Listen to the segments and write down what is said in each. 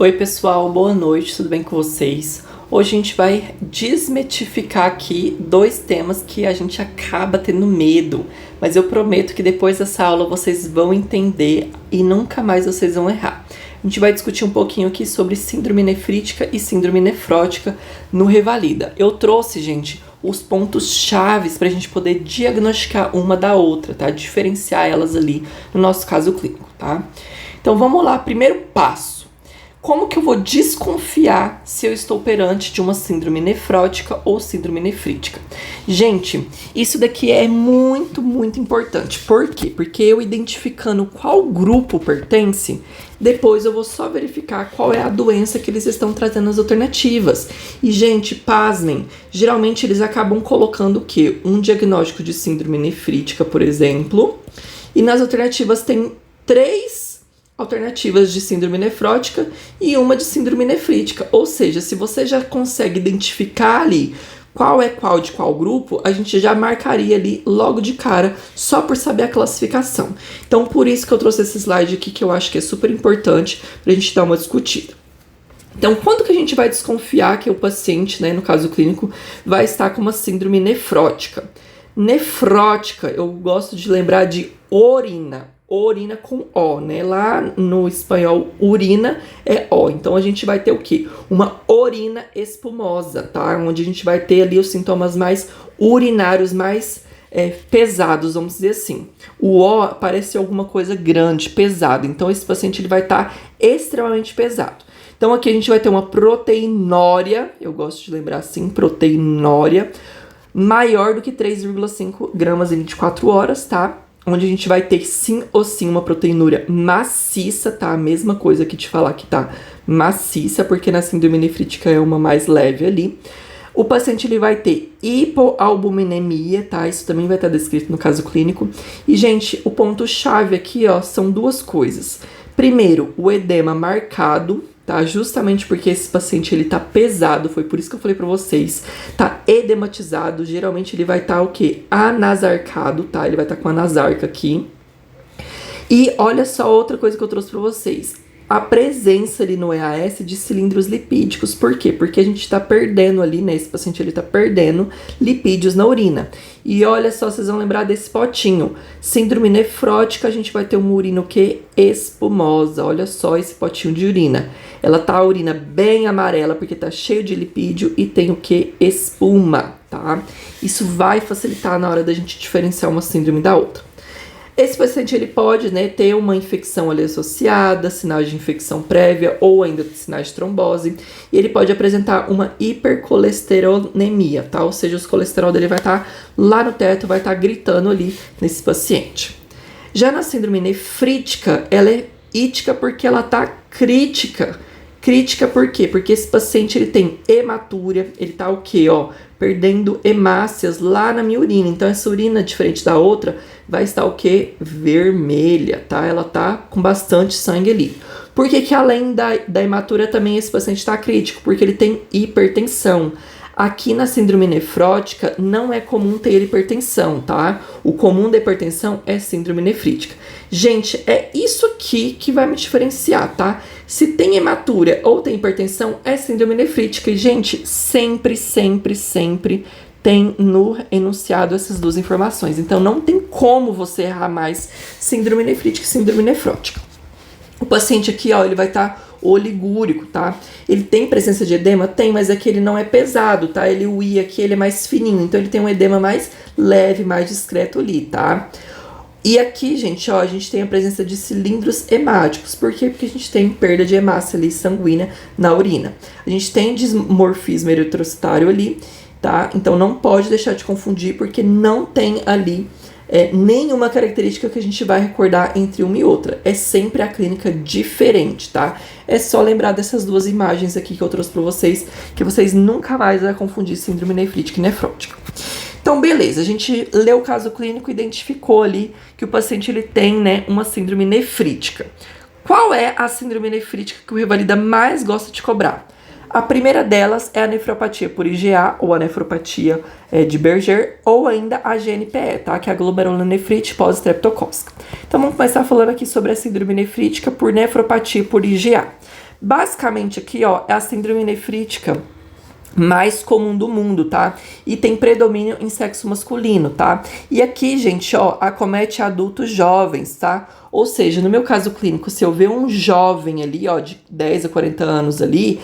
Oi pessoal, boa noite, tudo bem com vocês? Hoje a gente vai desmitificar aqui dois temas que a gente acaba tendo medo, mas eu prometo que depois dessa aula vocês vão entender e nunca mais vocês vão errar. A gente vai discutir um pouquinho aqui sobre síndrome nefrítica e síndrome nefrótica no Revalida. Eu trouxe, gente, os pontos chaves para a gente poder diagnosticar uma da outra, tá? Diferenciar elas ali no nosso caso clínico, tá? Então vamos lá, primeiro passo. Como que eu vou desconfiar se eu estou perante de uma síndrome nefrótica ou síndrome nefrítica? Gente, isso daqui é muito importante. Por quê? Porque eu identificando qual grupo pertence, depois eu vou só verificar qual é a doença que eles estão trazendo as alternativas. E, gente, pasmem, geralmente eles acabam colocando o quê? Um diagnóstico de síndrome nefrítica, por exemplo, e nas alternativas tem 3 alternativas de síndrome nefrótica e uma de síndrome nefrítica. Ou seja, se você já consegue identificar ali qual é qual de qual grupo, a gente já marcaria ali logo de cara, só por saber a classificação. Então, por isso que eu trouxe esse slide aqui, que eu acho que é super importante pra gente dar uma discutida. Então, quando que a gente vai desconfiar que o paciente, né, no caso clínico, vai estar com uma síndrome nefrótica? Nefrótica, eu gosto de lembrar de urina com O, né? Lá no espanhol, urina é O. Então, a gente vai ter o quê? Uma urina espumosa, tá? Onde a gente vai ter ali os sintomas mais urinários, mais pesados, vamos dizer assim. O O parece alguma coisa grande, pesado. Então, esse paciente ele vai estar extremamente pesado. Então, aqui a gente vai ter uma proteinúria, eu gosto de lembrar assim, proteinúria, maior do que 3,5 gramas em 24 horas, tá? Onde a gente vai ter sim ou sim uma proteinúria maciça, tá? A mesma coisa que te falar que tá maciça, porque na síndrome nefrítica é uma mais leve ali. O paciente ele vai ter hipoalbuminemia, tá? Isso também vai estar descrito no caso clínico. E, gente, o ponto-chave aqui, ó, são duas coisas. Primeiro, o edema marcado, tá? Justamente porque esse paciente ele tá pesado, foi por isso que eu falei pra vocês, tá edematizado, geralmente ele vai estar o quê? Anasarcado, tá? Ele vai estar com a nasarca aqui. E olha só outra coisa que eu trouxe pra vocês. A presença ali no EAS de cilindros lipídicos. Por quê? Porque a gente tá perdendo ali, né? Esse paciente ele tá perdendo lipídios na urina. E olha só, vocês vão lembrar desse potinho. Síndrome nefrótica, a gente vai ter uma urina o quê? Espumosa. Olha só esse potinho de urina. Ela tá a urina bem amarela porque tá cheio de lipídio e tem o quê? Espuma, tá? Isso vai facilitar na hora da gente diferenciar uma síndrome da outra. Esse paciente ele pode, né, ter uma infecção ali associada, sinais de infecção prévia ou ainda sinais de trombose. E ele pode apresentar uma hipercolesterolemia, tá? Ou seja, o colesterol dele vai estar lá no teto, vai estar gritando ali nesse paciente. Já na síndrome nefrítica, ela é ítica porque ela tá crítica. Crítica por quê? Porque esse paciente ele tem hematúria, ele tá o quê, ó? Perdendo hemácias lá na minha urina. Então, essa urina, diferente da outra, vai estar o quê? Vermelha, tá? Ela tá com bastante sangue ali. Por que que além da hematúria também esse paciente tá crítico? Porque ele tem hipertensão. Aqui na síndrome nefrótica não é comum ter hipertensão, tá? O comum da hipertensão é síndrome nefrítica. Gente, é isso aqui que vai me diferenciar, tá? Se tem hematúria ou tem hipertensão, é síndrome nefrítica. E, gente, sempre tem no enunciado essas duas informações. Então, não tem como você errar mais síndrome nefrítica e síndrome nefrótica. O paciente aqui, ó, ele vai estar oligúrico, tá? Ele tem presença de edema? Tem, mas aqui ele não é pesado, tá? O I aqui, ele é mais fininho, então ele tem um edema mais leve, mais discreto ali, tá? E aqui, gente, ó, a gente tem a presença de cilindros hemáticos. Por quê? Porque a gente tem perda de hemácia ali sanguínea na urina. A gente tem dismorfismo eritrocitário ali, tá? Então não pode deixar de confundir, porque não tem ali nenhuma característica que a gente vai recordar entre uma e outra. É sempre a clínica diferente, tá? É só lembrar dessas duas imagens aqui que eu trouxe pra vocês, que vocês nunca mais vão confundir síndrome nefrítica e nefrótica. Então, beleza, a gente leu o caso clínico e identificou ali que o paciente ele tem, né, uma síndrome nefrítica. Qual é a síndrome nefrítica que o Revalida mais gosta de cobrar? A primeira delas é a nefropatia por IgA, ou a nefropatia de Berger, ou ainda a GNPE, tá? Que é a glomerulonefrite pós-estreptocócica. Então, vamos começar falando aqui sobre a síndrome nefrítica por nefropatia por IgA. Basicamente aqui, ó, é a síndrome nefrítica mais comum do mundo, tá? E tem predomínio em sexo masculino, tá? E aqui, gente, ó, acomete adultos jovens, tá? Ou seja, no meu caso clínico, se eu ver um jovem ali, ó, de 10 a 40 anos ali,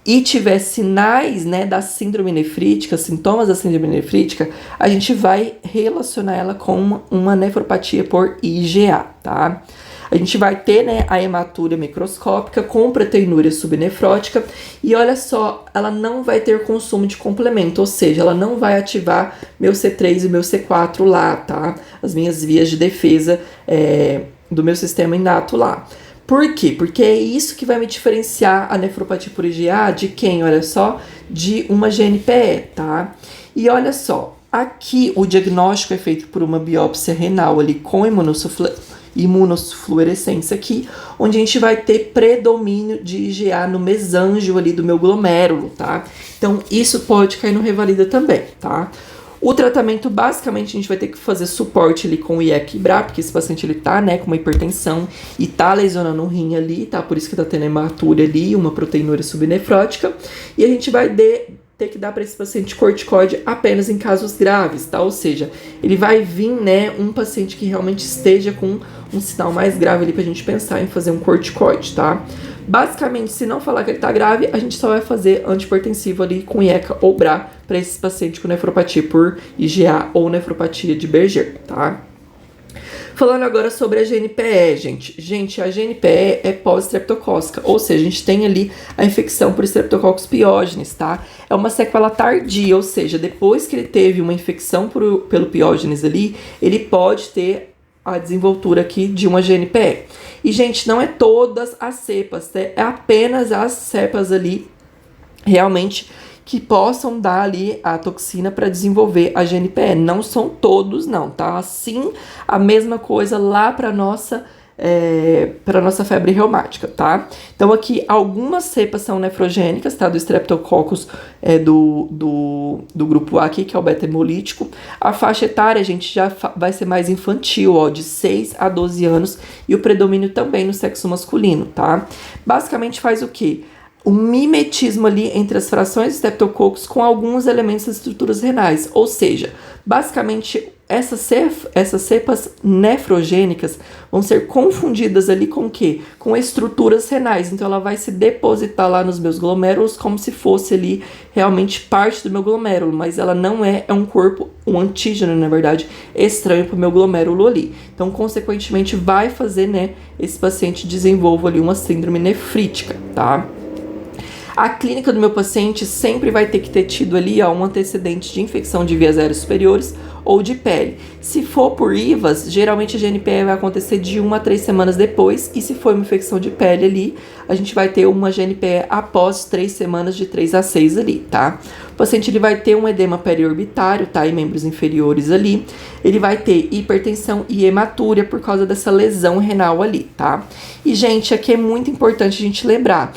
e tiver sinais, né, da síndrome nefrítica, sintomas da síndrome nefrítica, a gente vai relacionar ela com uma nefropatia por IgA, tá? A gente vai ter, né, a hematúria microscópica com proteinúria subnefrótica e olha só, ela não vai ter consumo de complemento, ou seja, ela não vai ativar meu C3 e meu C4 lá, tá? As minhas vias de defesa do meu sistema inato lá. Por quê? Porque é isso que vai me diferenciar a nefropatia por IgA de quem? Olha só, de uma GNPE, tá? E olha só, aqui o diagnóstico é feito por uma biópsia renal ali com imunofluorescência aqui, onde a gente vai ter predomínio de IgA no mesângio ali do meu glomérulo, tá? Então, isso pode cair no revalida também, tá? O tratamento, basicamente, a gente vai ter que fazer suporte ali com o IEC-BRA, porque esse paciente, ele tá, né, com uma hipertensão e tá lesionando o rim ali, tá? Por isso que tá tendo hematúria ali, uma proteinúria subnefrótica. E a gente vai ter que dar para esse paciente corticoide apenas em casos graves, tá? Ou seja, ele vai vir, né, um paciente que realmente esteja com um sinal mais grave ali pra gente pensar em fazer um corticoide, tá? Basicamente, se não falar que ele tá grave, a gente só vai fazer antihipertensivo ali com IECA ou BRA para esse paciente com nefropatia por IgA ou nefropatia de Berger, tá? Falando agora sobre a GNPE, gente. Gente, a GNPE é pós-streptocócica, ou seja, a gente tem ali a infecção por Streptococcus pyogenes, tá? É uma sequela tardia, ou seja, depois que ele teve uma infecção pelo pyogenes ali, ele pode ter a desenvoltura aqui de uma GNPE. E, gente, não é todas as cepas, né? É apenas as cepas ali realmente que possam dar ali a toxina para desenvolver a GNPE. Não são todos, não, tá? Assim, a mesma coisa lá para nossa febre reumática, tá? Então, aqui, algumas cepas são nefrogênicas, tá? Do Streptococcus do grupo A aqui, que é o beta-hemolítico. A faixa etária, a gente já vai ser mais infantil, ó, de 6 a 12 anos, e o predomínio também no sexo masculino, tá? Basicamente faz o quê? O mimetismo ali entre as frações de Streptococcus com alguns elementos das estruturas renais. Ou seja, basicamente, essas cepas nefrogênicas vão ser confundidas ali com o quê? Com estruturas renais. Então, ela vai se depositar lá nos meus glomérulos como se fosse ali realmente parte do meu glomérulo. Mas ela não é um corpo, um antígeno, na verdade, estranho para o meu glomérulo ali. Então, consequentemente, vai fazer, né, esse paciente desenvolva ali uma síndrome nefrítica, tá? A clínica do meu paciente sempre vai ter que ter tido ali, ó, um antecedente de infecção de vias aéreas superiores ou de pele. Se for por IVAS, geralmente a GNPE vai acontecer de 1 a 3 semanas depois, e se for uma infecção de pele ali, a gente vai ter uma GNPE após 3 semanas, de 3 a 6 ali, tá? O paciente, ele vai ter um edema periorbitário, tá? E membros inferiores ali. Ele vai ter hipertensão e hematúria por causa dessa lesão renal ali, tá? E, gente, aqui é muito importante a gente lembrar.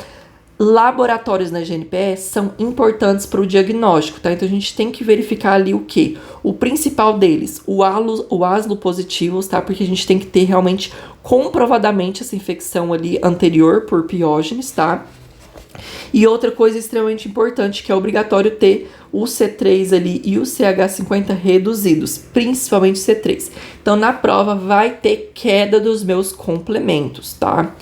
Laboratórios na GNPE são importantes para o diagnóstico, tá? Então a gente tem que verificar ali o quê? O principal deles, o aslo positivos, tá? Porque a gente tem que ter realmente comprovadamente essa infecção ali anterior por piógenes, tá? E outra coisa extremamente importante, que é obrigatório ter o C3 ali e o CH50 reduzidos, principalmente o C3. Então, na prova vai ter queda dos meus complementos, tá?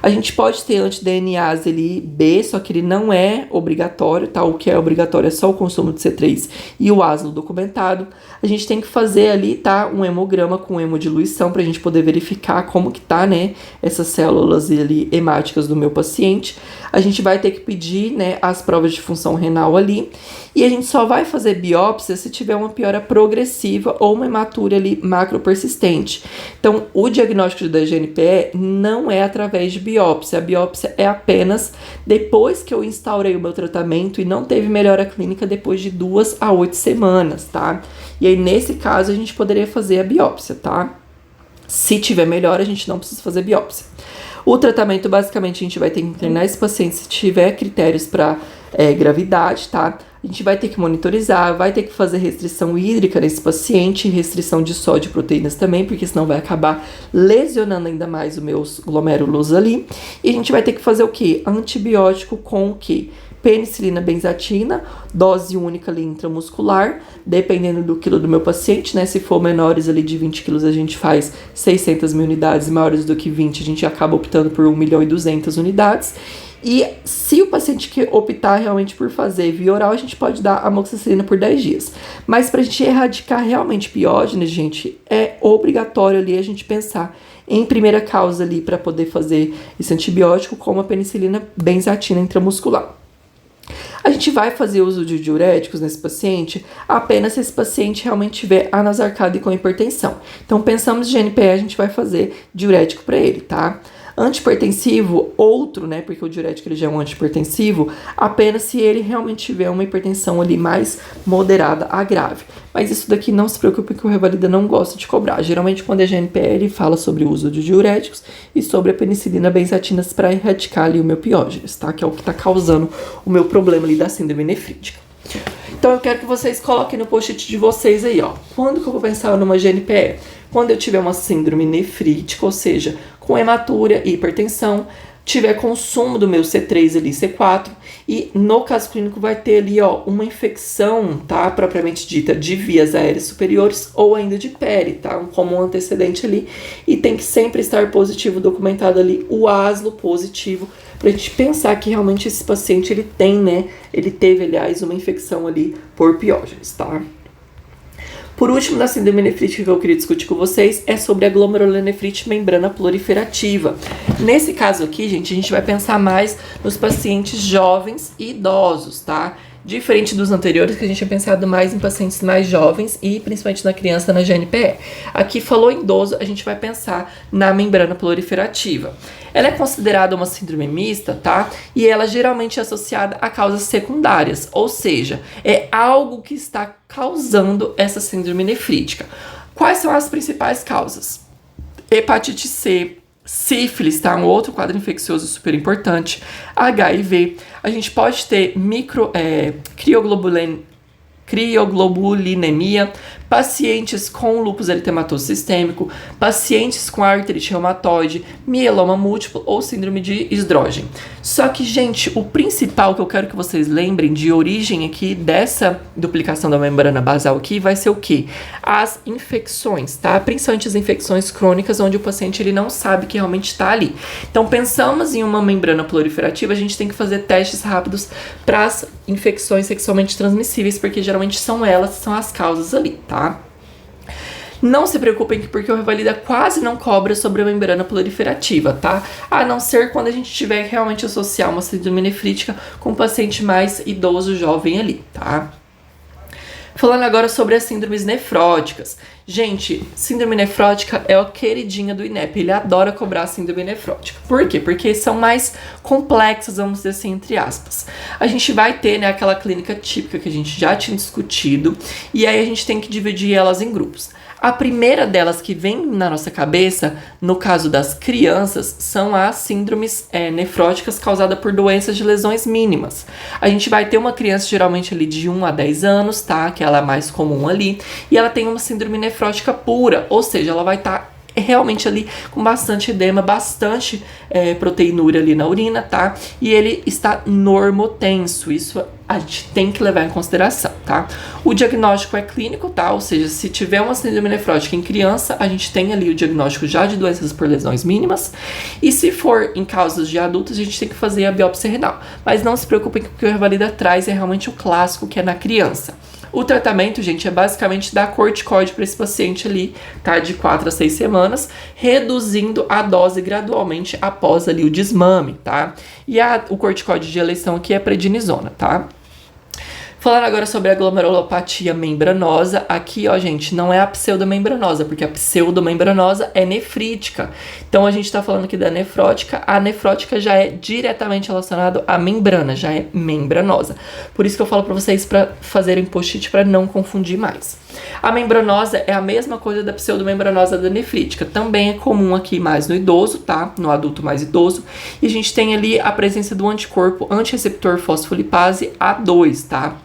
A gente pode ter anti-DNAs ali B, só que ele não é obrigatório, tá? O que é obrigatório é só o consumo de C3 e o aslo documentado. A gente tem que fazer ali, tá? Um hemograma com hemodiluição pra gente poder verificar como que tá, né? Essas células ali hemáticas do meu paciente. A gente vai ter que pedir, né, as provas de função renal ali. E a gente só vai fazer biópsia se tiver uma piora progressiva ou uma hematúria ali macropersistente. Então, o diagnóstico da GNPE não é através de biópsia. A biópsia é apenas depois que eu instaurei o meu tratamento e não teve melhora clínica depois de 2 a 8 semanas, tá? E aí, nesse caso, a gente poderia fazer a biópsia, tá? Se tiver melhora, a gente não precisa fazer biópsia. O tratamento, basicamente, a gente vai ter que internar esse paciente se tiver critérios para gravidade, tá? A A gente vai ter que monitorizar, vai ter que fazer restrição hídrica nesse paciente, restrição de sódio e proteínas também, porque senão vai acabar lesionando ainda mais os meus glomérulos ali. E a gente vai ter que fazer o quê? Antibiótico com o quê? Penicilina benzatina, dose única ali intramuscular, dependendo do quilo do meu paciente, né? Se for menores ali de 20 quilos, a gente faz 600 mil unidades, maiores do que 20, a gente acaba optando por 1.200.000 unidades. E se o paciente que optar realmente por fazer via oral, a gente pode dar amoxicilina por 10 dias. Mas pra gente erradicar realmente piógenes, gente, é obrigatório ali a gente pensar em primeira causa ali para poder fazer esse antibiótico, como a penicilina benzatina intramuscular. A gente vai fazer uso de diuréticos nesse paciente apenas se esse paciente realmente tiver anasarcado e com hipertensão. Então, pensamos em GNPE, a gente vai fazer diurético para ele, tá? Antihipertensivo, outro, né, porque o diurético ele já é um antihipertensivo, apenas se ele realmente tiver uma hipertensão ali mais moderada a grave. Mas isso daqui não se preocupe que o Revalida não gosta de cobrar. Geralmente quando é GNPE ele fala sobre o uso de diuréticos e sobre a penicilina benzatina para erradicar ali o meu piógenes, tá? Que é o que está causando o meu problema ali da síndrome nefrítica. Então eu quero que vocês coloquem no post-it de vocês aí, ó. Quando que eu vou pensar numa GNPE? Quando eu tiver uma síndrome nefrítica, ou seja, com hematúria e hipertensão, tiver consumo do meu C3 ali, C4, e no caso clínico vai ter ali, ó, uma infecção, tá, propriamente dita, de vias aéreas superiores ou ainda de pele, tá, como um antecedente ali, e tem que sempre estar positivo, documentado ali o ASLO positivo, pra gente pensar que realmente esse paciente, ele tem, né, ele teve, aliás, uma infecção ali por piógenes, tá. Por último, da síndrome nefrítica que eu queria discutir com vocês é sobre a glomerulonefrite membrana proliferativa. Nesse caso aqui, gente, a gente vai pensar mais nos pacientes jovens e idosos, tá? Diferente dos anteriores, que a gente tinha pensado mais em pacientes mais jovens e principalmente na criança na GNPE. Aqui falou em idoso, a gente vai pensar na membrana proliferativa. Ela é considerada uma síndrome mista, tá? E ela geralmente é associada a causas secundárias, ou seja, é algo que está causando essa síndrome nefrítica. Quais são as principais causas? Hepatite C, sífilis, tá? Um outro quadro infeccioso super importante. HIV. A gente pode ter crioglobulinemia, pacientes com lúpus eritematoso sistêmico, pacientes com artrite reumatoide, mieloma múltiplo ou síndrome de Sjögren. Só que, gente, o principal que eu quero que vocês lembrem de origem aqui dessa duplicação da membrana basal aqui vai ser o quê? As infecções, tá? Principalmente as infecções crônicas, onde o paciente ele não sabe que realmente está ali. Então, pensamos em uma membrana proliferativa, a gente tem que fazer testes rápidos para as infecções sexualmente transmissíveis, porque geralmente são elas que são as causas ali, tá? Não se preocupem porque o Revalida quase não cobra sobre a membrana proliferativa, tá? A não ser quando a gente tiver realmente associar uma síndrome nefrítica com um paciente mais idoso, jovem ali, tá? Falando agora sobre as síndromes nefróticas. Gente, síndrome nefrótica é a queridinha do INEP. Ele adora cobrar síndrome nefrótica. Por quê? Porque são mais complexas, vamos dizer assim, entre aspas. A gente vai ter, né, aquela clínica típica que a gente já tinha discutido. E aí a gente tem que dividir elas em grupos. A primeira delas que vem na nossa cabeça, no caso das crianças, são as síndromes nefróticas causadas por doenças de lesões mínimas. A gente vai ter uma criança geralmente ali de 1 a 10 anos, tá? Que ela é mais comum ali. E ela tem uma síndrome nefrótica pura, ou seja, ela vai estar realmente ali com bastante edema, bastante proteinúria ali na urina, tá? E ele está normotenso, isso a gente tem que levar em consideração, tá? O diagnóstico é clínico, tá? Ou seja, se tiver uma síndrome nefrótica em criança, a gente tem ali o diagnóstico já de doenças por lesões mínimas. E se for em casos de adultos, a gente tem que fazer a biópsia renal. Mas não se preocupem que o que o Revalida traz é realmente o clássico, que é na criança. O tratamento, gente, é basicamente dar corticoide para esse paciente ali, tá? De 4 a 6 semanas, reduzindo a dose gradualmente após ali o desmame, tá? E o corticoide de eleição aqui é prednisona, tá? Falando agora sobre a glomerulopatia membranosa, aqui, ó, gente, não é a pseudomembranosa, porque a pseudomembranosa é nefrítica. Então, a gente tá falando aqui da nefrótica, a nefrótica já é diretamente relacionada à membrana, já é membranosa. Por isso que eu falo pra vocês pra fazerem post-it pra não confundir mais. A membranosa é a mesma coisa da pseudomembranosa da nefrítica, também é comum aqui mais no idoso, tá? No adulto mais idoso. E a gente tem ali a presença do anticorpo antirreceptor fosfolipase A2, tá?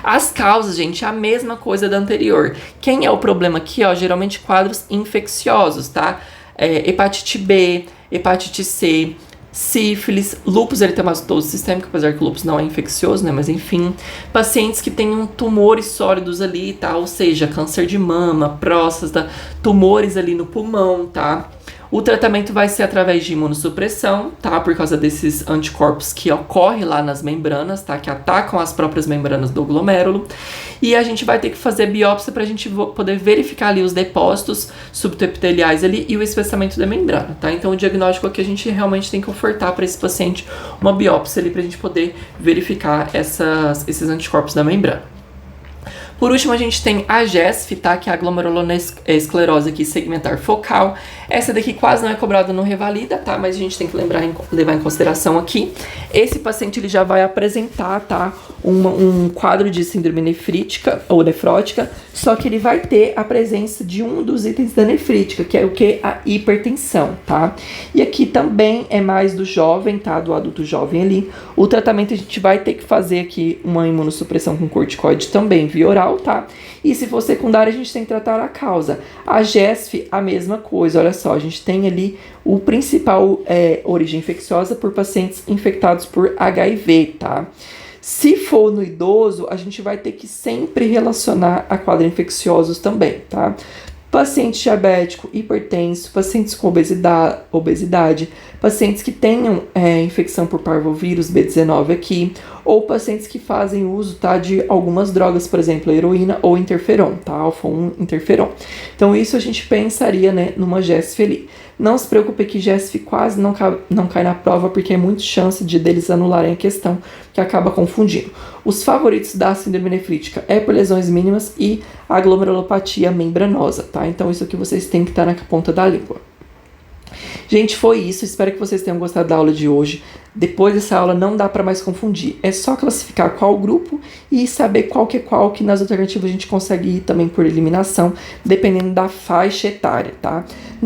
As causas, gente, é a mesma coisa da anterior. Quem é o problema aqui, ó? Geralmente quadros infecciosos, tá? Hepatite B, hepatite C, sífilis, lúpus eritematoso sistêmico, apesar que o lúpus não é infeccioso, né? Mas enfim, pacientes que tenham tumores sólidos ali, tá? Ou seja, câncer de mama, próstata, tumores ali no pulmão, tá? O tratamento vai ser através de imunossupressão, tá? Por causa desses anticorpos que ocorrem lá nas membranas, tá? Que atacam as próprias membranas do glomérulo. E a gente vai ter que fazer biópsia para a gente poder verificar ali os depósitos subepiteliais ali e o espessamento da membrana, tá? Então o diagnóstico aqui a gente realmente tem que ofertar para esse paciente uma biópsia ali para a gente poder verificar esses anticorpos da membrana. Por último, a gente tem a GESF, tá? Que é a glomeruloneclerose aqui segmentar focal. Essa daqui quase não é cobrada no Revalida, tá? Mas a gente tem que levar em consideração aqui. Esse paciente ele já vai apresentar, tá? Um quadro de síndrome nefrítica ou nefrótica, só que ele vai ter a presença de um dos itens da nefrítica, que é o que? A hipertensão, tá? E aqui também é mais do jovem, tá? Do adulto jovem ali. O tratamento a gente vai ter que fazer aqui uma imunossupressão com corticoide também via oral, tá? E se for secundário, a gente tem que tratar a causa. A GESF, a mesma coisa, olha só, a gente tem ali o principal origem infecciosa por pacientes infectados por HIV, tá? Se for no idoso, a gente vai ter que sempre relacionar a quadros infecciosos também, tá? Paciente diabético, hipertenso, pacientes com obesidade, pacientes que tenham infecção por parvovírus B19 aqui, ou pacientes que fazem uso, tá, de algumas drogas, por exemplo, heroína ou interferon, tá, alfa-1 interferon. Então isso a gente pensaria, né, numa GESF ali. Não se preocupe que GESF quase não cai na prova, porque é muita chance deles anularem a questão, que acaba confundindo. Os favoritos da síndrome nefrítica é por lesões mínimas e a glomerulopatia membranosa, tá? Então isso aqui vocês têm que estar na ponta da língua. Gente, foi isso. Espero que vocês tenham gostado da aula de hoje. Depois dessa aula não dá para mais confundir. É só classificar qual grupo e saber qual, que nas alternativas a gente consegue ir também por eliminação, dependendo da faixa etária, tá?